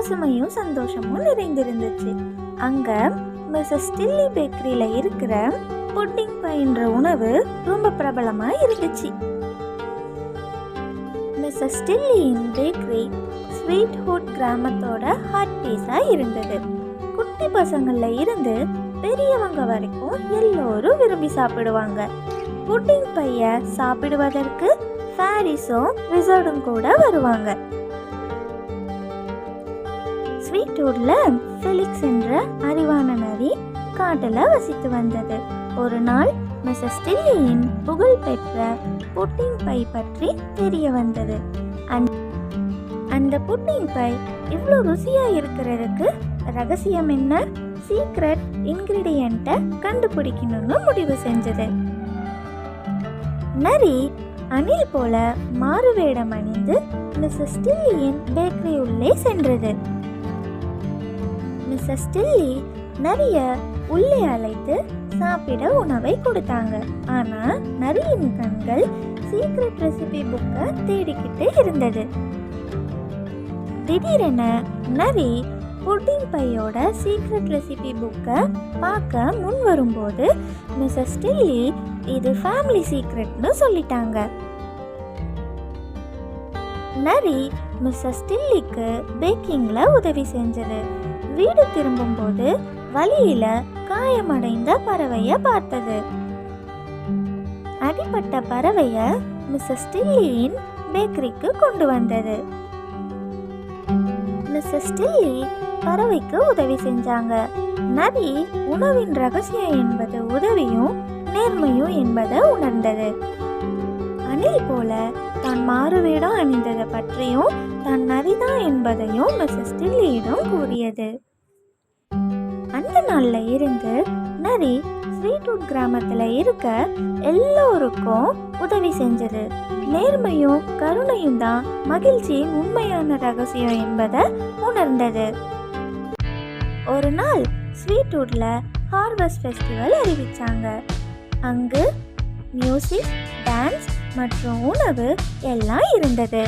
பசுமையும் சந்தோஷமும் நிறைந்திருந்துச்சு. அங்க மிஸ்ஸஸ் டில்லி பேக்கரியில இருக்கிற புட்டிங் பைன்ற உணவு ரொம்ப பிரபலமா இருந்துச்சு. மிஸ்ஸஸ் டில்லியின் பேக்கரி ஸ்வீட் ஹுட் கிராமத்தோட ஹார்ட் பீஸா இருந்தது. குட்டி பசங்கள்ல இருந்து பெரியவங்க வரைக்கும் எல்லோரும் விரும்பி சாப்பிடுவாங்க. புட்டிங் பைய சாப்பிடுவதற்கு ஃபேரிஸும் விசர்டும் கூட வருவாங்க. ஸ்வீட் ஹுட்ல ஃபெலிக்ஸ் என்ற அறிவான நரி காட்டுல வசித்து வந்தது. ஒரு நாள் மிஸ்ஸஸ் டில்லியின் புகழ் பெற்ற புட்டிங் பை பற்றி தெரிய வந்தது. அந்த புட்டிங் பை இவ்வளோ ருசியா இருக்கிறதுக்கு ரகசியம் என்ன, சீக்ரெட் இன்கிரிடியண்ட்டை கண்டுபிடிக்கணும்னு முடிவு செஞ்சது. நரி அணில் போல மாறுவேடம் அணிந்து மிஸ்ஸஸ் டில்லியின் பேக்கரி உள்ளே சென்றது. மிஸ்ஸஸ் டில்லி நரிய உள்ளே அழைத்து சாப்பிட உணவை கொடுத்தாங்க. ஆனா நரியின் கண்கள் சீக்ரெட் ரெசிபி புக்கை தேடிக்கிட்டு இருந்தது. திடீரென நரி புட்டிங் பையோட சீக்ரெட் ரெசிபி புக்கை பார்க்க முன் வரும்போது மிஸ்ஸஸ் டில்லி இது ஃபேமிலி சீக்ரெட்னு சொல்லிட்டாங்க. நரி மிஸ்ஸஸ் டில்லிக்கு பேக்கிங்ல உதவி செஞ்சது. வீடு திரும்பும்போது வழியில காயமடைந்த பறவைய பார்த்தது. அடிப்பட்ட பறவைய மிஸ்ஸஸ் டில்லியின் பேக்கரிக்கு கொண்டு வந்தது. மிஸ்ஸஸ் டில்லி பறவைக்கு உதவி செஞ்சாங்க. நரி உணவின் ரகசியம் என்பது உதவியும் நேர்மையும் என்பதை உணர்ந்தது. அணில் போல தான் மாறுவேடம் அணிந்ததை பற்றியும் தான் நரிதான் என்பதையும் மிஸ்ஸஸ் டில்லியிடம் கூறியது. அந்த நாள்ல இருந்து நரி ஸ்வீட்வுட் கிராமத்துல இருக்க எல்லோருக்கும் உதவி செஞ்சது. நேர்மையும் கருணையும் தான் மகிழ்ச்சியின் உண்மையான ரகசியம் என்பதை உணர்ந்தது. ஒரு நாள் ஸ்வீட்வுட்ல ஹார்வெஸ்ட் ஃபெஸ்டிவல் அறிவிச்சாங்க. அங்கு மியூசிக், டான்ஸ் மற்றும் உணவு எல்லாம் இருந்தது.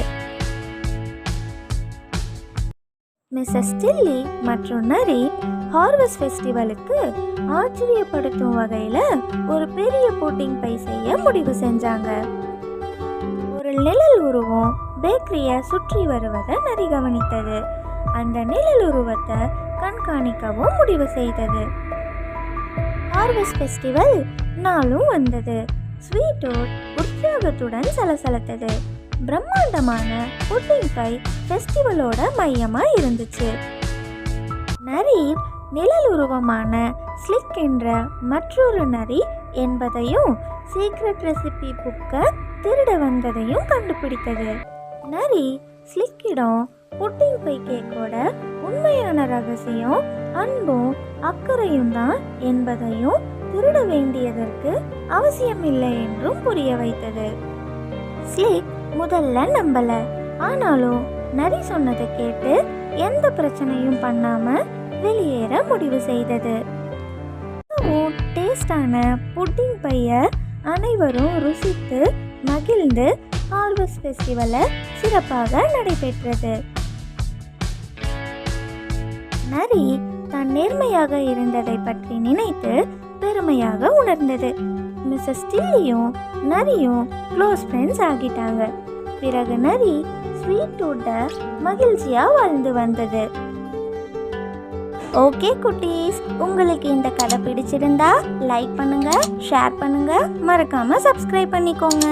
மிஸ்ஸஸ் டில்லி மற்றும் நரி ஹார்வெஸ்ட் ஃபெஸ்டிவலுக்கு ஆச்சரியப்படுத்தும் வகையில் ஒரு பெரிய புட்டிங் பை செய்ய முடிவு செஞ்சாங்க. ஒரு நிழல் உருவம் பேக்கரியை சுற்றி வருவதை நரி கவனித்தது. அந்த நிழல் உருவத்தை கண்காணிக்கவும் முடிவு செய்தது. ஹார்வெஸ்ட் ஃபெஸ்டிவல் நாளும் வந்தது. ஸ்வீட்வுட் உற்சாகத்துடன் சலசலத்தது. பிரம்மாண்டமான புட்டிங் பை ஃபெஸ்டிவலோட மையமா இருந்துச்சு. நரி நிழல் உருவமான ஸ்லிக் என்ற மற்றொரு நரி என்பதையும் சீக்ரெட் ரெசிபி புக்கை திருட வந்ததையும் கண்டுபிடித்தது. நரி ஸ்லிக்கிடம் புட்டிங் பை கேக்கோட உண்மையான ரகசியம் அன்பும் அக்கறையும் தான் என்பதையும் திருட வேண்டியதற்கு அவசியமில்லை என்றும் புரிய வைத்தது. ஸ்லிக் முதல்ல நம்பல. ஆனாலும் நரி சொன்னதை கேட்டு எந்த பிரச்சனையும் பண்ணாம வெளியேற முடிவு செய்தது. டேஸ்டான புட்டிங் பைய அனைவரும் ருசித்து மகிழ்ந்து ஹார்வெஸ்ட் ஃபெஸ்டிவலை சிறப்பாக நடைபெற்றது. நரி தான் நேர்மையாக இருந்ததை பற்றி நினைத்து பெருமையாக உணர்ந்தது. மிஸ்ஸஸ் டில்லியும் நரியும் க்ளோஸ் ஃப்ரெண்ட்ஸ் ஆகிட்டாங்க. பிறகு நரி ஸ்வீட்வுட்ல மகிழ்ச்சியா வாழ்ந்து வந்தது. ஓகே குட்டீஸ், உங்களுக்கு இந்த கதை பிடிச்சிருந்தா லைக் பண்ணுங்க, ஷேர் பண்ணுங்க, மறக்காம சப்ஸ்கிரைப் பண்ணிக்கோங்க.